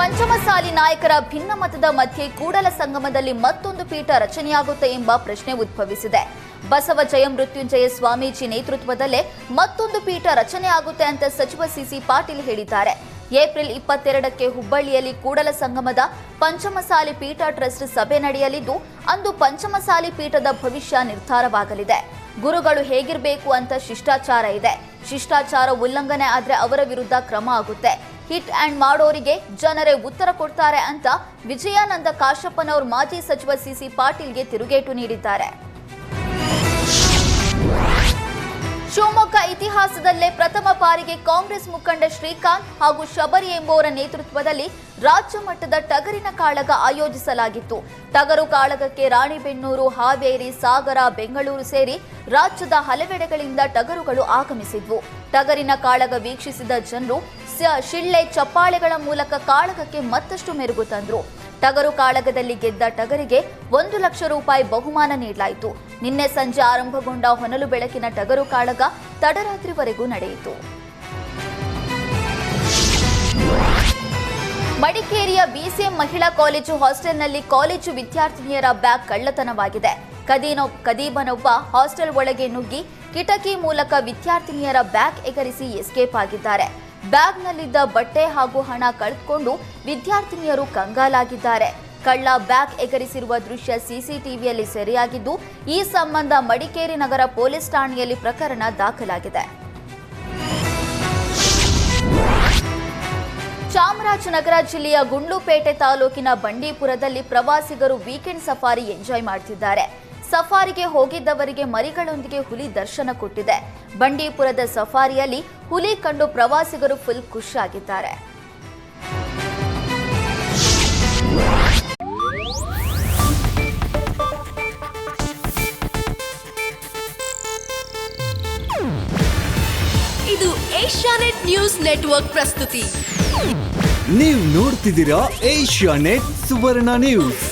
ಪಂಚಮಸಾಲಿ ನಾಯಕರ ಭಿನ್ನಮತದ ಮಧ್ಯೆ ಕೂಡಲ ಸಂಗಮದಲ್ಲಿ ಮತ್ತೊಂದು ಪೀಠ ರಚನೆಯಾಗುತ್ತೆ ಎಂಬ ಪ್ರಶ್ನೆ ಉದ್ಭವಿಸಿದೆ. ಬಸವ ಜಯಮೃತ್ಯುಂಜಯ ಸ್ವಾಮೀಜಿ ನೇತೃತ್ವದಲ್ಲೇ ಮತ್ತೊಂದು ಪೀಠ ರಚನೆಯಾಗುತ್ತೆ ಅಂತ ಸಚಿವ ಸಿಸಿ ಪಾಟೀಲ್ ಹೇಳಿದ್ದಾರೆ. ಏಪ್ರಿಲ್ 22ಕ್ಕೆ ಹುಬ್ಬಳ್ಳಿಯಲ್ಲಿ ಕೂಡಲ ಸಂಗಮದ ಪಂಚಮಸಾಲಿ ಪೀಠ ಟ್ರಸ್ಟ್ ಸಭೆ ನಡೆಯಲಿದ್ದು, ಅಂದು ಪಂಚಮಸಾಲಿ ಪೀಠದ ಭವಿಷ್ಯ ನಿರ್ಧಾರವಾಗಲಿದೆ. ಗುರುಗಳು ಹೇಗಿರಬೇಕು ಅಂತ ಶಿಷ್ಟಾಚಾರ ಇದೆ. ಶಿಷ್ಟಾಚಾರ ಉಲ್ಲಂಘನೆ ಆದ್ರೆ ಅವರ ವಿರುದ್ಧ ಕ್ರಮ ಆಗುತ್ತೆ. ಹಿಟ್ ಆ್ಯಂಡ್ ಮಾಡೋರಿಗೆ ಜನರೇ ಉತ್ತರ ಕೊಡ್ತಾರೆ ಅಂತ ವಿಜಯಾನಂದ ಕಾಶಪ್ಪನವರು ಮಾಜಿ ಸಚಿವ ಸಿಸಿ ಪಾಟೀಲ್ಗೆ ತಿರುಗೇಟು ನೀಡಿದ್ದಾರೆ. ಶಿವಮೊಗ್ಗ ಇತಿಹಾಸದಲ್ಲೇ ಪ್ರಥಮ ಬಾರಿಗೆ ಕಾಂಗ್ರೆಸ್ ಮುಖಂಡ ಶ್ರೀಕಾಂತ್ ಹಾಗೂ ಶಬರಿ ಎಂಬುವರ ನೇತೃತ್ವದಲ್ಲಿ ರಾಜ್ಯ ಮಟ್ಟದ ಟಗರಿನ ಕಾಳಗ ಆಯೋಜಿಸಲಾಗಿತ್ತು. ಟಗರು ಕಾಳಗಕ್ಕೆ ರಾಣಿಬೆನ್ನೂರು, ಹಾವೇರಿ, ಸಾಗರ, ಬೆಂಗಳೂರು ಸೇರಿ ರಾಜ್ಯದ ಹಲವೆಡೆಗಳಿಂದ ಟಗರುಗಳು ಆಗಮಿಸಿದ್ವು. ಟಗರಿನ ಕಾಳಗ ವೀಕ್ಷಿಸಿದ ಜನರು ಶಿಳ್ಳೆ ಚಪ್ಪಾಳೆಗಳ ಮೂಲಕ ಕಾಳಗಕ್ಕೆ ಮತ್ತಷ್ಟು ಮೆರುಗು ತಂದ್ರು. ಟಗರು ಕಾಳಗದಲ್ಲಿ ಗೆದ್ದ ಟಗರಿಗೆ 1 ಲಕ್ಷ ರೂಪಾಯಿ ಬಹುಮಾನ ನೀಡಲಾಯಿತು. ನಿನ್ನೆ ಸಂಜೆ ಆರಂಭಗೊಂಡ ಹೊನಲು ಬೆಳಕಿನ ಟಗರು ಕಾಳಗ ತಡರಾತ್ರಿವರೆಗೂ ನಡೆಯಿತು. ಮಡಿಕೇರಿಯ ಬಿಸಿಎಂ ಮಹಿಳಾ ಕಾಲೇಜು ಹಾಸ್ಟೆಲ್ನಲ್ಲಿ ಕಾಲೇಜು ವಿದ್ಯಾರ್ಥಿನಿಯರ ಬ್ಯಾಗ್ ಕಳ್ಳತನವಾಗಿದೆ. ಕದೀಬನೊಬ್ಬ ಹಾಸ್ಟೆಲ್ ಒಳಗೆ ನುಗ್ಗಿ ಕಿಟಕಿ ಮೂಲಕ ವಿದ್ಯಾರ್ಥಿನಿಯರ ಬ್ಯಾಗ್ ಎಗರಿಸಿ ಎಸ್ಕೇಪ್ ಆಗಿದ್ದಾರೆ. ಬ್ಯಾಗ್ನಲ್ಲಿದ್ದ ಬಟ್ಟೆ ಹಾಗೂ ಹಣ ಕಳೆದುಕೊಂಡು ವಿದ್ಯಾರ್ಥಿನಿಯರು ಕಂಗಾಲಾಗಿದ್ದಾರೆ. ಕಳ್ಳ ಬ್ಯಾಗ್ ಎಗರಿಸಿರುವ ದೃಶ್ಯ ಸಿಸಿಟಿವಿಯಲ್ಲಿ ಸೆರೆಯಾಗಿದ್ದು, ಈ ಸಂಬಂಧ ಮಡಿಕೇರಿ ನಗರ ಪೊಲೀಸ್ ಠಾಣೆಯಲ್ಲಿ ಪ್ರಕರಣ ದಾಖಲಾಗಿದೆ. ಚಾಮರಾಜನಗರ ಜಿಲ್ಲೆಯ ಗುಂಡ್ಲುಪೇಟೆ ತಾಲೂಕಿನ ಬಂಡೀಪುರದಲ್ಲಿ ಪ್ರವಾಸಿಗರು ವೀಕೆಂಡ್ ಸಫಾರಿ ಎಂಜಾಯ್ ಮಾಡ್ತಿದ್ದಾರೆ. ಸಫಾರಿಗೆ ಹೋಗಿದ್ದವರಿಗೆ ಮರಿಗಳೊಂದಿಗೆ ಹುಲಿ ದರ್ಶನ ಕೊಟ್ಟಿದೆ. ಬಂಡೀಪುರದ ಸಫಾರಿಯಲ್ಲಿ ಹುಲಿ ಕಂಡು ಪ್ರವಾಸಿಗರು ಫುಲ್ ಖುಷಿಯಾಗಿದ್ದಾರೆ. ಇದು ಏಷ್ಯಾನೆಟ್ ನ್ಯೂಸ್ ನೆಟ್ವರ್ಕ್ ಪ್ರಸ್ತುತಿ. ನೀವು ನೋಡ್ತಿದ್ದೀರಾ ಏಷ್ಯಾನೆಟ್ ಸುವರ್ಣ ನ್ಯೂಸ್.